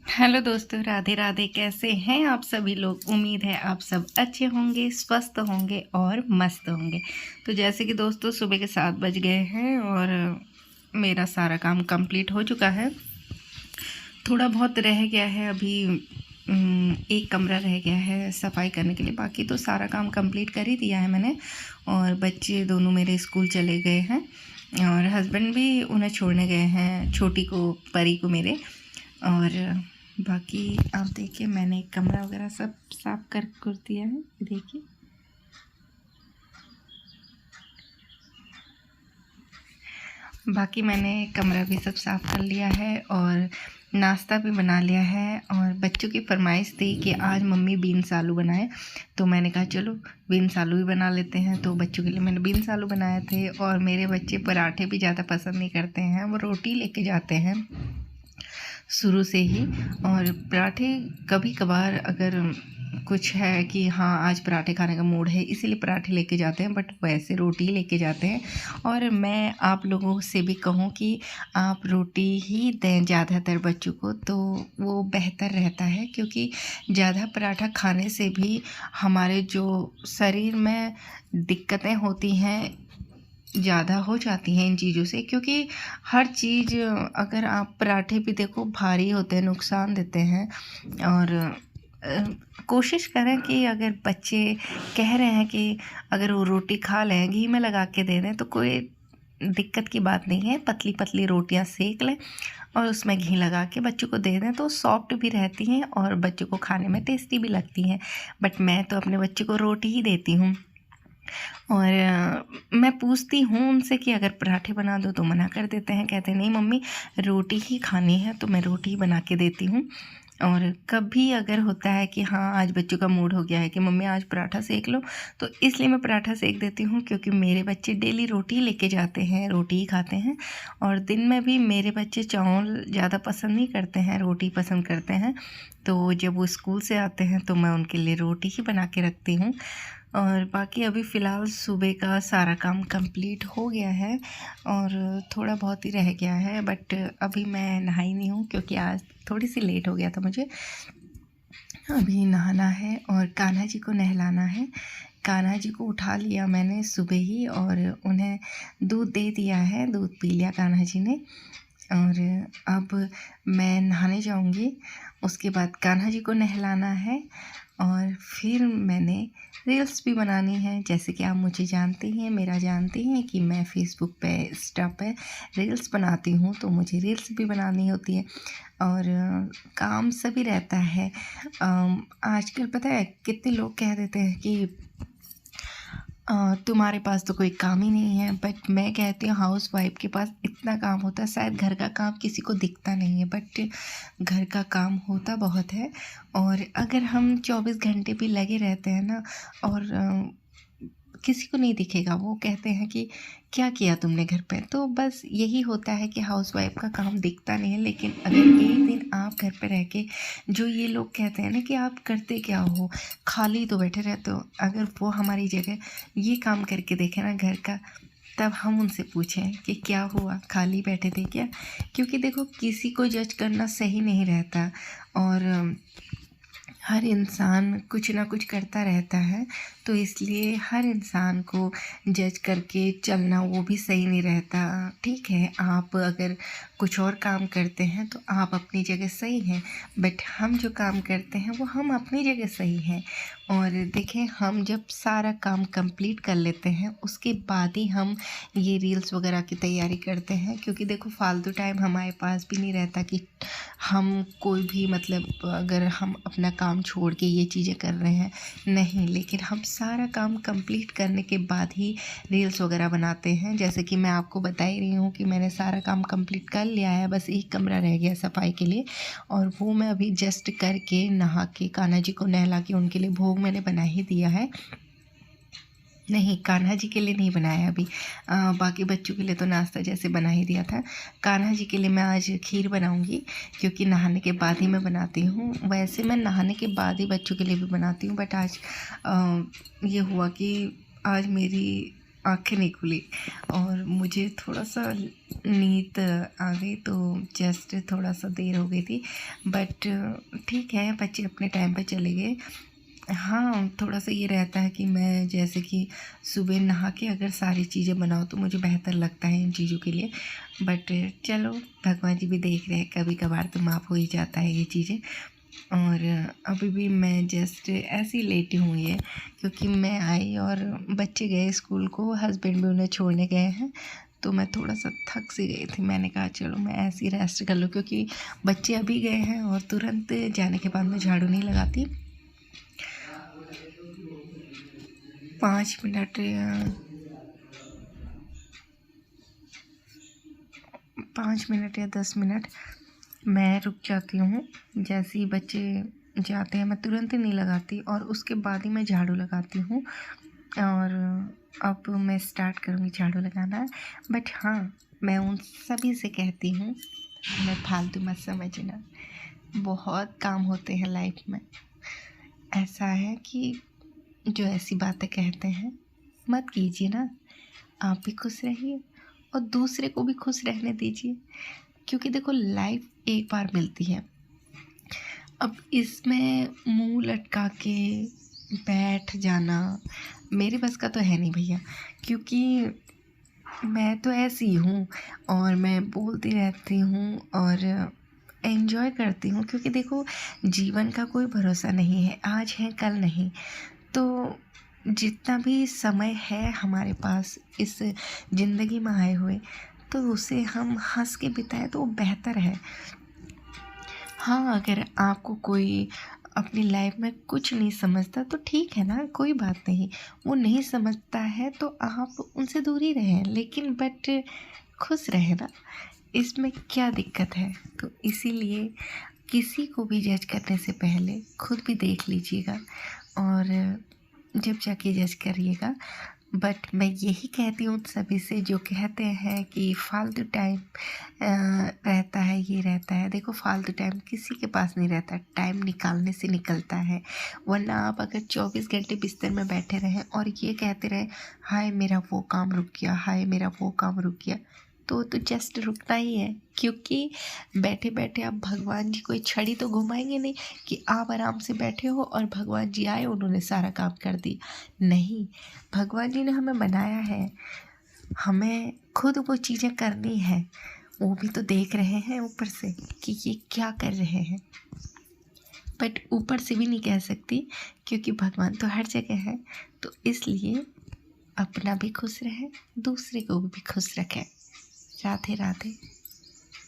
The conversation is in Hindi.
हेलो दोस्तों, राधे राधे। कैसे हैं आप सभी लोग? उम्मीद है आप सब अच्छे होंगे, स्वस्थ होंगे और मस्त होंगे। तो जैसे कि दोस्तों सुबह के 7 बज गए हैं और मेरा सारा काम कंप्लीट हो चुका है। थोड़ा बहुत रह गया है अभी। एक कमरा रह गया है सफाई करने के लिए, बाकी तो सारा काम कंप्लीट कर ही दिया है मैंने। और बच्चे दोनों मेरे स्कूल चले गए हैं और हस्बैंड भी उन्हें छोड़ने गए हैं, छोटी को, परी को मेरे। और बाकी आप देखिए, मैंने कमरा वगैरह सब साफ कर दिया है। देखिए, बाकी मैंने कमरा भी सब साफ़ कर लिया है और नाश्ता भी बना लिया है। और बच्चों की फरमाइश थी कि आज मम्मी बीन्स आलू बनाए, तो मैंने कहा चलो बीन्स आलू भी बना लेते हैं। तो बच्चों के लिए मैंने बीन्स आलू बनाए थे। और मेरे बच्चे पराठे भी ज़्यादा पसंद नहीं करते हैं, वो रोटी लेके जाते हैं शुरू से ही। और पराठे कभी कभार अगर कुछ है कि हाँ आज पराठे खाने का मूड है, इसीलिए पराठे लेके जाते हैं, बट वैसे रोटी लेके जाते हैं। और मैं आप लोगों से भी कहूँ कि आप रोटी ही दें ज़्यादातर बच्चों को, तो वो बेहतर रहता है। क्योंकि ज़्यादा पराठा खाने से भी हमारे जो शरीर में दिक्कतें होती हैं ज़्यादा हो जाती हैं इन चीज़ों से। क्योंकि हर चीज़, अगर आप पराठे भी देखो भारी होते हैं, नुकसान देते हैं। और कोशिश करें कि अगर बच्चे कह रहे हैं कि अगर वो रोटी खा लें, घी में लगा के दे दें, तो कोई दिक्कत की बात नहीं है। पतली पतली रोटियां सेक लें और उसमें घी लगा के बच्चों को दे दें, तो सॉफ्ट भी रहती हैं और बच्चों को खाने में टेस्टी भी लगती हैं। बट मैं तो अपने बच्चे को रोटी ही देती हूँ। और मैं पूछती हूँ उनसे कि अगर पराठे बना दो, तो मना कर देते हैं, कहते हैं नहीं मम्मी रोटी ही खानी है, तो मैं रोटी ही बना के देती हूँ। और कभी अगर होता है कि हाँ आज बच्चों का मूड हो गया है कि मम्मी आज पराठा सेक लो, तो इसलिए मैं पराठा सेक देती हूँ। क्योंकि मेरे बच्चे डेली रोटी लेके जाते हैं, रोटी ही खाते हैं। और दिन में भी मेरे बच्चे चावल ज़्यादा पसंद नहीं करते हैं, रोटी पसंद करते हैं। तो जब वो स्कूल से आते हैं तो मैं उनके लिए रोटी ही बना के रखती हूँ। और बाकी अभी फ़िलहाल सुबह का सारा काम कंप्लीट हो गया है और थोड़ा बहुत ही रह गया है। बट अभी मैं नहाई नहीं हूँ, क्योंकि आज थोड़ी सी लेट हो गया था मुझे। अभी नहाना है और कान्हा जी को नहलाना है। कान्हा जी को उठा लिया मैंने सुबह ही और उन्हें दूध दे दिया है, दूध पी लिया कान्हा जी ने। और अब मैं नहाने जाऊंगी, उसके बाद कान्हा जी को नहलाना है। और फिर मैंने रील्स भी बनानी है। जैसे कि आप मुझे जानते हैं, मेरा जानते हैं कि मैं फ़ेसबुक पे, इंस्टा पे रील्स बनाती हूँ, तो मुझे रील्स भी बनानी होती है। और काम सभी रहता है। आजकल पता है कितने लोग कह देते हैं कि तुम्हारे पास तो कोई काम ही नहीं है। बट मैं कहती हूँ हाउस वाइफ के पास इतना काम होता है, शायद घर का काम किसी को दिखता नहीं है, बट घर का काम होता बहुत है। और अगर हम 24 घंटे भी लगे रहते हैं ना, और किसी को नहीं दिखेगा, वो कहते हैं कि क्या किया तुमने घर पे। तो बस यही होता है कि हाउस वाइफ का काम दिखता नहीं है। लेकिन अगर एक दिन आप घर पे रह के, जो ये लोग कहते हैं ना कि आप करते क्या हो, खाली तो बैठे रहते हो, अगर वो हमारी जगह ये काम करके देखें ना घर का, तब हम उनसे पूछें कि क्या हुआ, खाली बैठे थे क्या। क्योंकि देखो, किसी को जज करना सही नहीं रहता। और हर इंसान कुछ ना कुछ करता रहता है, तो इसलिए हर इंसान को जज करके चलना वो भी सही नहीं रहता। ठीक है, आप अगर कुछ और काम करते हैं तो आप अपनी जगह सही हैं, बट हम जो काम करते हैं वो हम अपनी जगह सही हैं। और देखें, हम जब सारा काम कंप्लीट कर लेते हैं, उसके बाद ही हम ये रील्स वगैरह की तैयारी करते हैं। क्योंकि देखो, फालतू टाइम हमारे पास भी नहीं रहता कि हम कोई भी, मतलब अगर हम अपना काम छोड़ के ये चीज़ें कर रहे हैं, नहीं। लेकिन हम सारा काम कंप्लीट करने के बाद ही रील्स वगैरह बनाते हैं। जैसे कि मैं आपको बता ही रही हूँ कि मैंने सारा काम कंप्लीट कर लिया है, बस एक कमरा रह गया सफाई के लिए। और वो मैं अभी जस्ट करके, नहा के, कान्हा जी को नहला के, उनके लिए भोग मैंने बना ही दिया है। नहीं, कान्हा जी के लिए नहीं बनाया अभी। बाकी बच्चों के लिए तो नाश्ता जैसे बना ही दिया था। कान्हा जी के लिए मैं आज खीर बनाऊंगी, क्योंकि नहाने के बाद ही मैं बनाती हूँ। वैसे मैं नहाने के बाद ही बच्चों के लिए भी बनाती हूँ, बट आज ये हुआ कि आज मेरी आँखें नहीं खुली और मुझे थोड़ा सा नींद आ गई, तो जस्ट थोड़ा सा देर हो गई थी। बट ठीक है, बच्चे अपने टाइम पे चले गए। हाँ, थोड़ा सा ये रहता है कि मैं जैसे कि सुबह नहा के अगर सारी चीज़ें बनाऊँ तो मुझे बेहतर लगता है इन चीज़ों के लिए। बट चलो, भगवान जी भी देख रहे हैं, कभी कभार तो माफ़ हो ही जाता है ये चीज़ें। और अभी भी मैं जस्ट ऐसे ही लेटी हुई है, क्योंकि मैं आई और बच्चे गए स्कूल को, हस्बैंड भी उन्हें छोड़ने गए हैं, तो मैं थोड़ा सा थक सी गई थी। मैंने कहा चलो मैं ऐसे ही रेस्ट कर लूँ, क्योंकि बच्चे अभी गए हैं और तुरंत जाने के बाद मैं झाड़ू नहीं लगाती। 5 मिनट 5 मिनट या 10 मिनट मैं रुक जाती हूँ। जैसे ही बच्चे जाते हैं मैं तुरंत ही नहीं लगाती, और उसके बाद ही मैं झाड़ू लगाती हूँ। और अब मैं स्टार्ट करूँगी झाड़ू लगाना। बट हाँ, मैं उन सभी से कहती हूँ, मैं फालतू मत समझना, बहुत काम होते हैं लाइफ में। ऐसा है कि जो ऐसी बातें कहते हैं मत कीजिए ना, आप भी खुश रहिए और दूसरे को भी खुश रहने दीजिए, क्योंकि देखो लाइफ एक बार मिलती है। अब इसमें मुंह लटका के बैठ जाना मेरे बस का तो है नहीं भैया, क्योंकि मैं तो ऐसी हूँ और मैं बोलती रहती हूँ और एंजॉय करती हूँ, क्योंकि देखो जीवन का कोई भरोसा नहीं है, आज है कल नहीं। तो जितना भी समय है हमारे पास इस ज़िंदगी में आए हुए, तो उसे हम हंस के बिताएं तो वो बेहतर है। हाँ, अगर आपको कोई अपनी लाइफ में कुछ नहीं समझता तो ठीक है ना, कोई बात नहीं। वो नहीं समझता है तो आप उनसे दूर ही रहें, लेकिन बट खुश रहें ना, इसमें क्या दिक्कत है। तो इसीलिए किसी को भी जज करने से पहले खुद भी देख लीजिएगा और जब जाके जज करिएगा। बट मैं यही कहती हूँ सभी से जो कहते हैं कि फालतू टाइम रहता है, ये रहता है, देखो फालतू टाइम किसी के पास नहीं रहता, टाइम निकालने से निकलता है। वरना आप अगर 24 घंटे बिस्तर में बैठे रहें और ये कहते रहें हाय मेरा वो काम रुक गया, हाय मेरा वो काम रुक गया, तो जस्ट रुकना ही है। क्योंकि बैठे बैठे आप भगवान जी कोई छड़ी तो घुमाएंगे नहीं कि आप आराम से बैठे हो और भगवान जी आए उन्होंने सारा काम कर दिया। नहीं, भगवान जी ने हमें बनाया है, हमें खुद वो चीज़ें करनी है। वो भी तो देख रहे हैं ऊपर से कि ये क्या कर रहे हैं, बट ऊपर से भी नहीं कह सकती क्योंकि भगवान तो हर जगह है। तो इसलिए अपना भी खुश रहें, दूसरे को भी खुश रखें। राधे राधे।